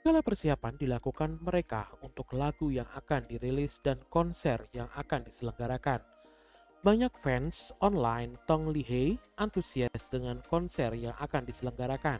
Segala persiapan dilakukan mereka untuk lagu yang akan dirilis dan konser yang akan diselenggarakan. Banyak fans online Tong Lihei antusias dengan konser yang akan diselenggarakan.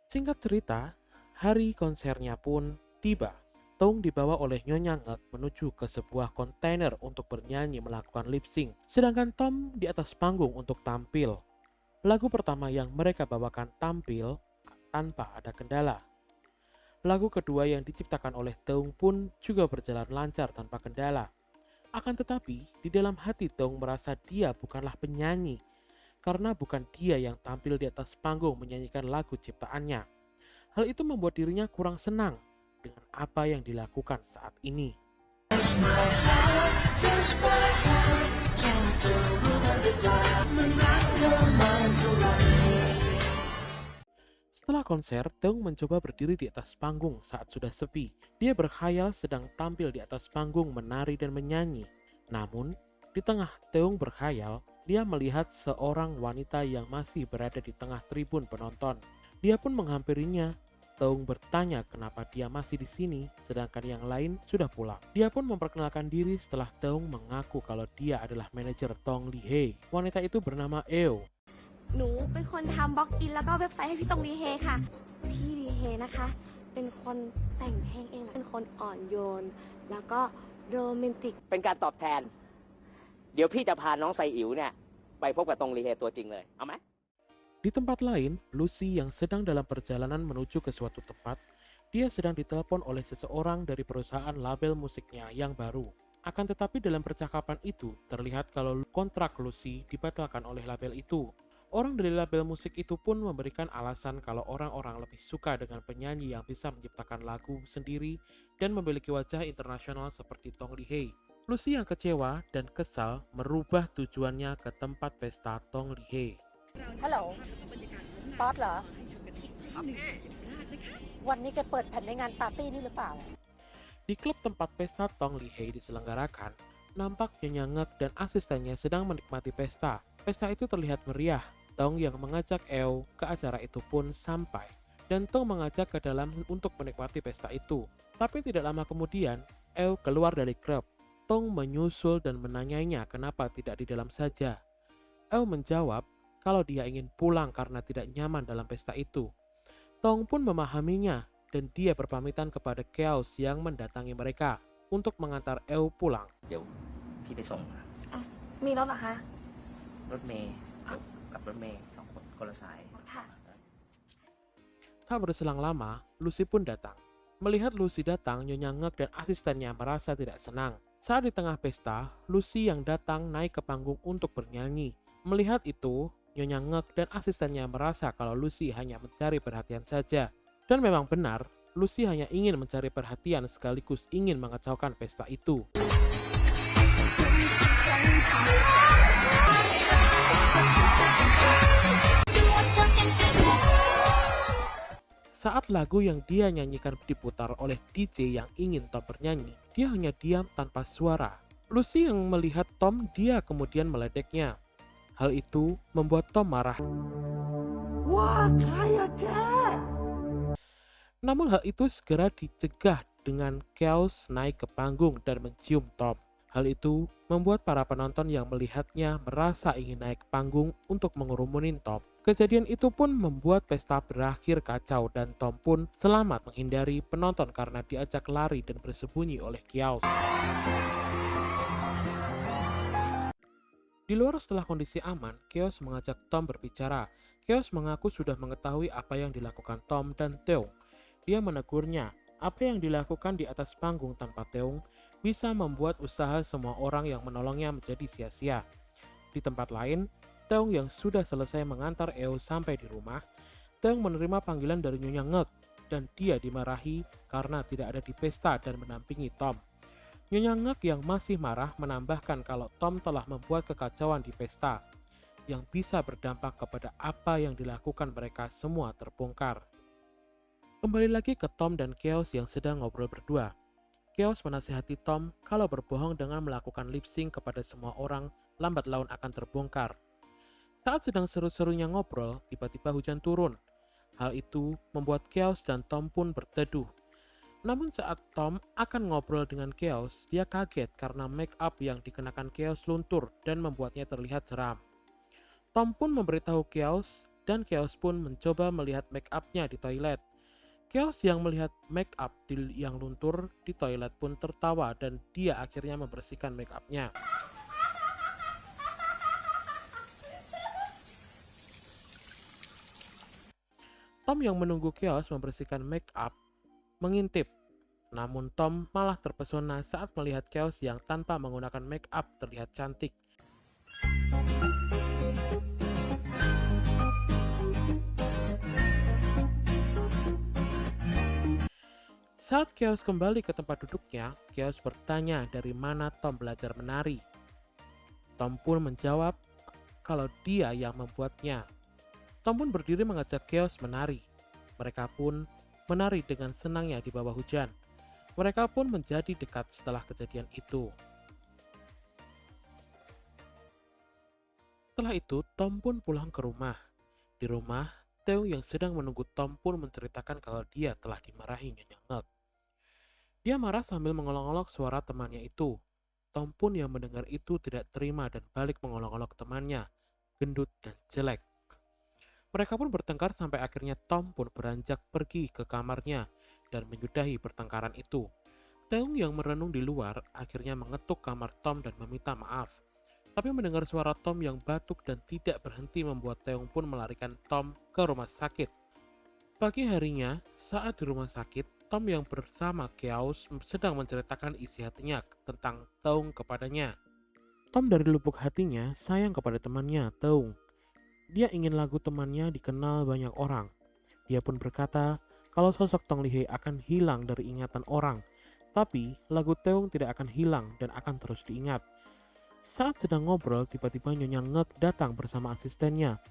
Singkat cerita, hari konsernya pun tiba. Tong dibawa oleh Nyonya Ngek menuju ke sebuah kontainer untuk bernyanyi melakukan lip sync, sedangkan Tom di atas panggung untuk tampil. Lagu pertama yang mereka bawakan tampil tanpa ada kendala. Lagu kedua yang diciptakan oleh Teung pun juga berjalan lancar tanpa kendala. Akan tetapi, di dalam hati Teung merasa dia bukanlah penyanyi, karena bukan dia yang tampil di atas panggung menyanyikan lagu ciptaannya. Hal itu membuat dirinya kurang senang dengan apa yang dilakukan saat ini. Setelah konser, Teung mencoba berdiri di atas panggung saat sudah sepi. Dia berkhayal sedang tampil di atas panggung menari dan menyanyi. Namun, di tengah Teung berkhayal, dia melihat seorang wanita yang masih berada di tengah tribun penonton. Dia pun menghampirinya. Teung bertanya kenapa dia masih di sini, sedangkan yang lain sudah pulang. Dia pun memperkenalkan diri setelah Teung mengaku kalau dia adalah manajer Tong Lihei. Wanita itu bernama Eo. หนูเป็นคนทำบล็อกอินแล้วก็เว็บไซต์ให้พี่ตรงดีเฮค่ะพี่ดีเฮนะคะเป็นคนแต่งเพลงเองเป็นคนอ่อนโยนแล้วก็โรแมนติกเป็นการตอบแทนเดี๋ยวพี่จะพาน้องไซอิ๋วเนี่ยไปพบกับตรงรีเฮตัวจริงเลยเอาไหม Di tempat lain, Lucy yang sedang dalam perjalanan menuju ke suatu tempat, dia sedang ditelepon oleh seseorang dari perusahaan label musiknya yang baru. Akan tetapi dalam percakapan itu, terlihat kalau kontrak Lucy dibatalkan oleh label itu. Orang dari label musik itu pun memberikan alasan kalau orang-orang lebih suka dengan penyanyi yang bisa menciptakan lagu sendiri dan memiliki wajah internasional seperti Tong Lihei. Lucy yang kecewa dan kesal merubah tujuannya ke tempat pesta Tong Lihei. ฮัลโหลป๊อตเหรอวันนี้แกเปิดแผ่นในงานปาร์ตี้นี่หรือเปล่า Di klub tempat pesta Tong Lihei diselenggarakan, nampak Nyonya Ngek dan asistennya sedang menikmati pesta. Pesta itu terlihat meriah. Tong yang mengajak Eo ke acara itu pun sampai. Dan Tong mengajak ke dalam untuk menikmati pesta itu. Tapi tidak lama kemudian, Eo keluar dari klub. Tong menyusul dan menanyainya kenapa tidak di dalam saja. Eo menjawab kalau dia ingin pulang karena tidak nyaman dalam pesta itu. Tong pun memahaminya dan dia berpamitan kepada Chaos yang mendatangi mereka untuk mengantar Eo pulang. เดี๋ยวพี่ไปส่ง มีรถเหรอคะ รถเมย์กับรถเมย์สองคนคนละสาย ค่ะ Tak berselang lama, Lucy pun datang. Melihat Lucy datang, Nyonya Ngek dan asistennya merasa tidak senang. Saat di tengah pesta, Lucy yang datang naik ke panggung untuk bernyanyi. Melihat itu, Nyonya Ngek dan asistennya merasa kalau Lucy hanya mencari perhatian saja. Dan memang benar, Lucy hanya ingin mencari perhatian sekaligus ingin mengacaukan pesta itu. Saat lagu yang dia nyanyikan diputar oleh DJ yang ingin Tom bernyanyi, dia hanya diam tanpa suara. Lucy yang melihat Tom, dia kemudian meledeknya. Hal itu membuat Tom marah. Namun hal itu segera dicegah dengan Chaos naik ke panggung dan mencium Tom. Hal itu membuat para penonton yang melihatnya merasa ingin naik ke panggung untuk mengurumunin Tom. Kejadian itu pun membuat pesta berakhir kacau dan Tom pun selamat menghindari penonton karena diajak lari dan bersembunyi oleh Chaos. Di luar setelah kondisi aman, Chaos mengajak Tom berbicara. Chaos mengaku sudah mengetahui apa yang dilakukan Tom dan Teung. Dia menegurnya, apa yang dilakukan di atas panggung tanpa Teung bisa membuat usaha semua orang yang menolongnya menjadi sia-sia. Di tempat lain, Teung yang sudah selesai mengantar Eo sampai di rumah, Teung menerima panggilan dari Nyonya Ngek dan dia dimarahi karena tidak ada di pesta dan menampingi Tom. Nyonya Ngek yang masih marah menambahkan kalau Tom telah membuat kekacauan di pesta, yang bisa berdampak kepada apa yang dilakukan mereka semua terbongkar. Kembali lagi ke Tom dan Chaos yang sedang ngobrol berdua. Chaos menasihati Tom kalau berbohong dengan melakukan lip sync kepada semua orang, lambat laun akan terbongkar. Saat sedang seru-serunya ngobrol, tiba-tiba hujan turun. Hal itu membuat Chaos dan Tom pun berteduh. Namun saat Tom akan ngobrol dengan Chaos, dia kaget karena make up yang dikenakan Chaos luntur dan membuatnya terlihat seram. Tom pun memberitahu Chaos dan Chaos pun mencoba melihat make up-nya di toilet. Chaos yang melihat make up yang luntur di toilet pun tertawa dan dia akhirnya membersihkan make up-nya. Tom yang menunggu Chaos membersihkan make up mengintip. Namun Tom malah terpesona saat melihat Chaos yang tanpa menggunakan make up terlihat cantik. Saat Chaos kembali ke tempat duduknya, Chaos bertanya dari mana Tom belajar menari. Tom pun menjawab kalau dia yang membuatnya. Tom pun berdiri mengajak Chaos menari. Mereka pun menari dengan senangnya di bawah hujan. Mereka pun menjadi dekat setelah kejadian itu. Setelah itu, Tom pun pulang ke rumah. Di rumah, Theo yang sedang menunggu Tom pun menceritakan kalau dia telah dimarahi Nyonya Ngek. Dia marah sambil mengolok-olok suara temannya itu. Tom pun yang mendengar itu tidak terima dan balik mengolok-olok temannya, gendut dan jelek. Mereka pun bertengkar sampai akhirnya Tom pun beranjak pergi ke kamarnya dan menyudahi pertengkaran itu. Teung yang merenung di luar akhirnya mengetuk kamar Tom dan meminta maaf. Tapi mendengar suara Tom yang batuk dan tidak berhenti membuat Teung pun melarikan Tom ke rumah sakit. Pagi harinya, saat di rumah sakit, Tom yang bersama Chaos sedang menceritakan isi hatinya tentang Teung kepadanya. Tom dari lubuk hatinya sayang kepada temannya, Teung. Dia ingin lagu temannya dikenal banyak orang. Dia pun berkata kalau sosok Tong Li Hei akan hilang dari ingatan orang, tapi lagu Teung tidak akan hilang dan akan terus diingat. Saat sedang ngobrol, tiba-tiba Nyonya Ngek datang bersama asistennya.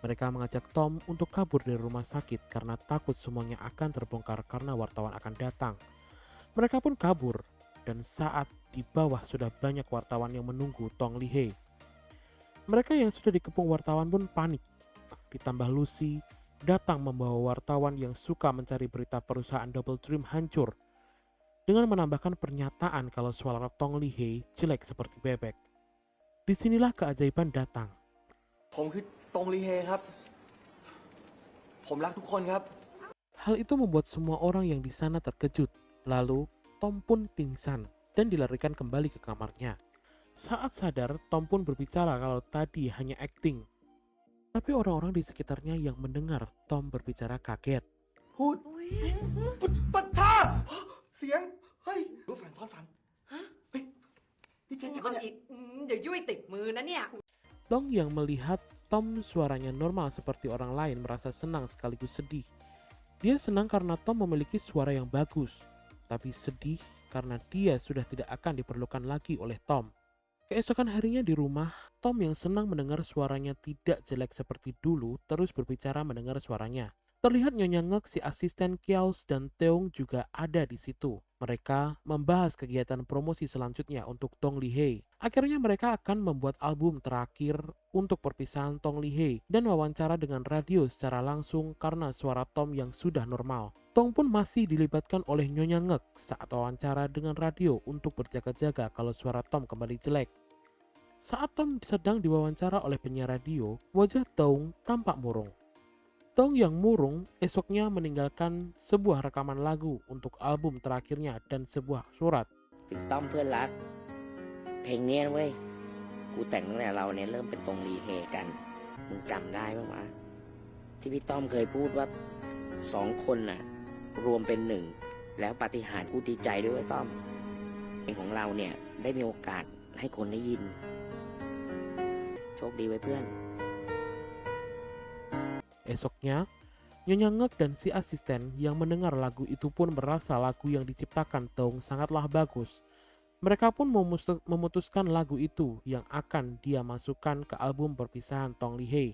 Mereka mengajak Tom untuk kabur dari rumah sakit karena takut semuanya akan terbongkar karena wartawan akan datang. Mereka pun kabur, dan saat di bawah sudah banyak wartawan yang menunggu Tong Li Hei. Mereka yang sudah dikepung wartawan pun panik. Ditambah Lucy datang membawa wartawan yang suka mencari berita perusahaan Double Dream hancur dengan menambahkan pernyataan kalau suara Tong Li Hei jelek seperti bebek. Disinilah keajaiban datang. ผมคือตงลีเฮครับ ผมรักทุกคนครับ Hal itu membuat semua orang yang di sana terkejut. Lalu Tom pun pingsan dan dilarikan kembali ke kamarnya. Saat sadar, Tom pun berbicara kalau tadi hanya akting. Tapi orang-orang di sekitarnya yang mendengar Tom berbicara kaget. พูดปัดทาเสียง เฮ้ยรู้ฝันซ้อนฝัน เฮ้ย นี่เจ๊เจ็บปะเนี่ย เดี๋ยวยุ้ยติดมือนะเนี่ย Tom yang melihat Tom suaranya normal seperti orang lain merasa senang sekaligus sedih. Dia senang karena Tom memiliki suara yang bagus, tapi sedih karena dia sudah tidak akan diperlukan lagi oleh Tom. Keesokan harinya di rumah, Tom yang senang mendengar suaranya tidak jelek seperti dulu terus berbicara mendengar suaranya. Terlihat Nyonya Ngek, si asisten Chaos dan Teung juga ada di situ. Mereka membahas kegiatan promosi selanjutnya untuk Tong Li Hei. Akhirnya mereka akan membuat album terakhir untuk perpisahan Tong Li Hei dan wawancara dengan radio secara langsung karena suara Tom yang sudah normal. Tong pun masih dilibatkan oleh Nyonya Ngek saat wawancara dengan radio untuk berjaga-jaga kalau suara Tom kembali jelek. Saat Tom sedang diwawancara oleh penyiar radio, wajah Tong tampak murung. Tong yang murung esoknya meninggalkan sebuah rekaman lagu untuk album terakhirnya dan sebuah surat. ถึงต้อมเพื่อนรัก เพลงเนี้ยเว้ย กูแต่งตั้งแต่เราเนี่ยเริ่มเป็นตรงรีเฮกัน มึงจำได้บ้างวะที่พี่ต้อมเคยพูดว่า2 คนน่ะรวมเป็น1แล้วปาฏิหาริย์กูดีใจด้วยเว้ยต้อมเพลงของเราเนี่ยได้มีโอกาสให้คนได้ยิน โชคดีไว้เพื่อน Esoknya, Nyonya Ngek dan si asisten yang mendengar lagu itu pun merasa lagu yang diciptakan Tong sangatlah bagus. Mereka pun memutuskan lagu itu yang akan dia masukkan ke album perpisahan Tong Li Hei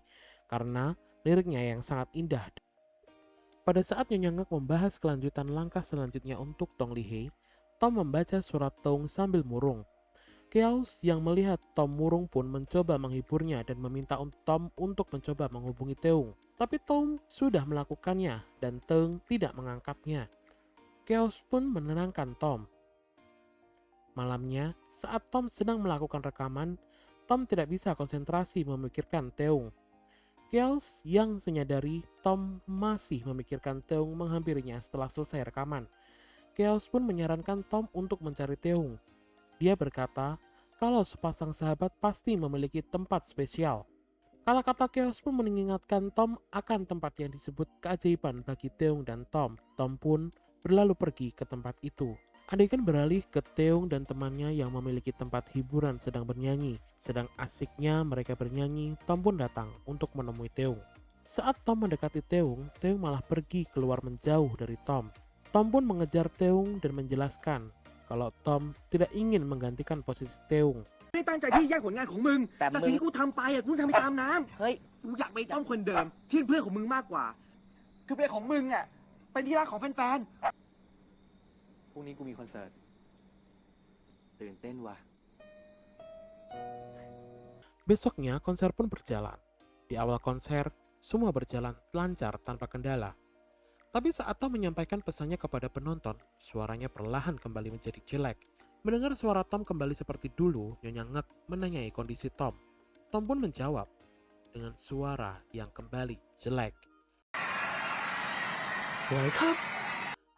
karena liriknya yang sangat indah. Pada saat Nyonya Ngek membahas kelanjutan langkah selanjutnya untuk Tong Li Hei, Tom membaca surat Teung sambil murung. Chaos yang melihat Tom murung pun mencoba menghiburnya dan meminta Tom untuk mencoba menghubungi Teung. Tapi Tom sudah melakukannya dan Teung tidak mengangkatnya. Chaos pun menenangkan Tom. Malamnya, saat Tom sedang melakukan rekaman, Tom tidak bisa konsentrasi memikirkan Teung. Chaos yang menyadari Tom masih memikirkan Teung menghampirinya setelah selesai rekaman. Chaos pun menyarankan Tom untuk mencari Teung. Dia berkata kalau sepasang sahabat pasti memiliki tempat spesial. Kata-kata Chaos pun mengingatkan Tom akan tempat yang disebut keajaiban bagi Teung dan Tom. Tom pun berlalu pergi ke tempat itu. Adegan beralih ke Teung dan temannya yang memiliki tempat hiburan sedang bernyanyi. Sedang asiknya mereka bernyanyi, Tom pun datang untuk menemui Teung. Saat Tom mendekati Teung, Teung malah pergi keluar menjauh dari Tom. Tom pun mengejar Teung dan menjelaskan kalau Tom tidak ingin menggantikan posisi Teung. ไม่ตั้งใจที่แย่งผลงานของมึง แต่ แต่ มึ สิ่ง ง ที่กูทำไปอ่ะกูทำไปตามน้ เฮ้ย ำกูอยากไปต้อมคนเดิมที่เป็นเพื่อนของมึงมากกว่า คือเป็นของมึงอ่ะเป็นที่รักของแฟนๆพรุ่งนี้กูมีคอนเสิร์ตตื่นเต้นว่ะ Besoknya konser pun berjalan. Di awal konser, semua berjalan lancar tanpa kendala. Tapi saat Tom menyampaikan pesannya kepada penonton, suaranya perlahan kembali menjadi jelek. Mendengar suara Tom kembali seperti dulu, Nyonya Ngek menanyai kondisi Tom. Tom pun menjawab dengan suara yang kembali jelek. Welcome.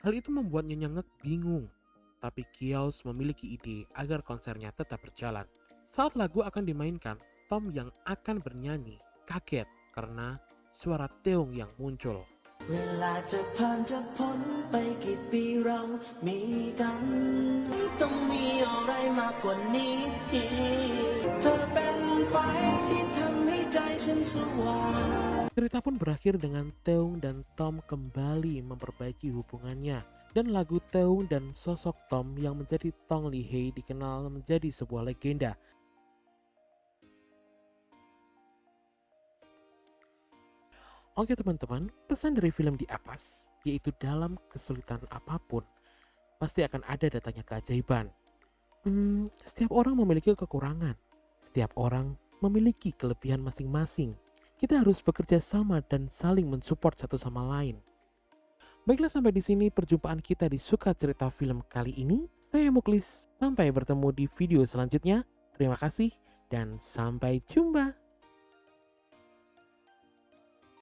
Hal itu membuat Nyonya Ngek bingung. Tapi Chaos memiliki ide agar konsernya tetap berjalan. Saat lagu akan dimainkan, Tom yang akan bernyanyi kaget karena suara Teung yang muncul. เวลาจะผ่านจะพ้นไปกี่ปีเรามีกันต้องมีอะไรมากกว่านี้เธอเป็นไฟที่ทำให้ใจฉันสว่าง Cerita pun berakhir dengan Teung dan Tom kembali memperbaiki hubungannya. Dan lagu Teung dan sosok Tom yang menjadi Tong Li Hei dikenal menjadi sebuah legenda. Oke teman-teman, pesan dari film di atas, yaitu dalam kesulitan apapun, pasti akan ada datanya keajaiban. Setiap orang memiliki kekurangan, setiap orang memiliki kelebihan masing-masing. Kita harus bekerja sama dan saling mensupport satu sama lain. Baiklah, sampai di sini perjumpaan kita di Suka Cerita Film kali ini. Saya Muklis, sampai bertemu di video selanjutnya. Terima kasih dan sampai jumpa.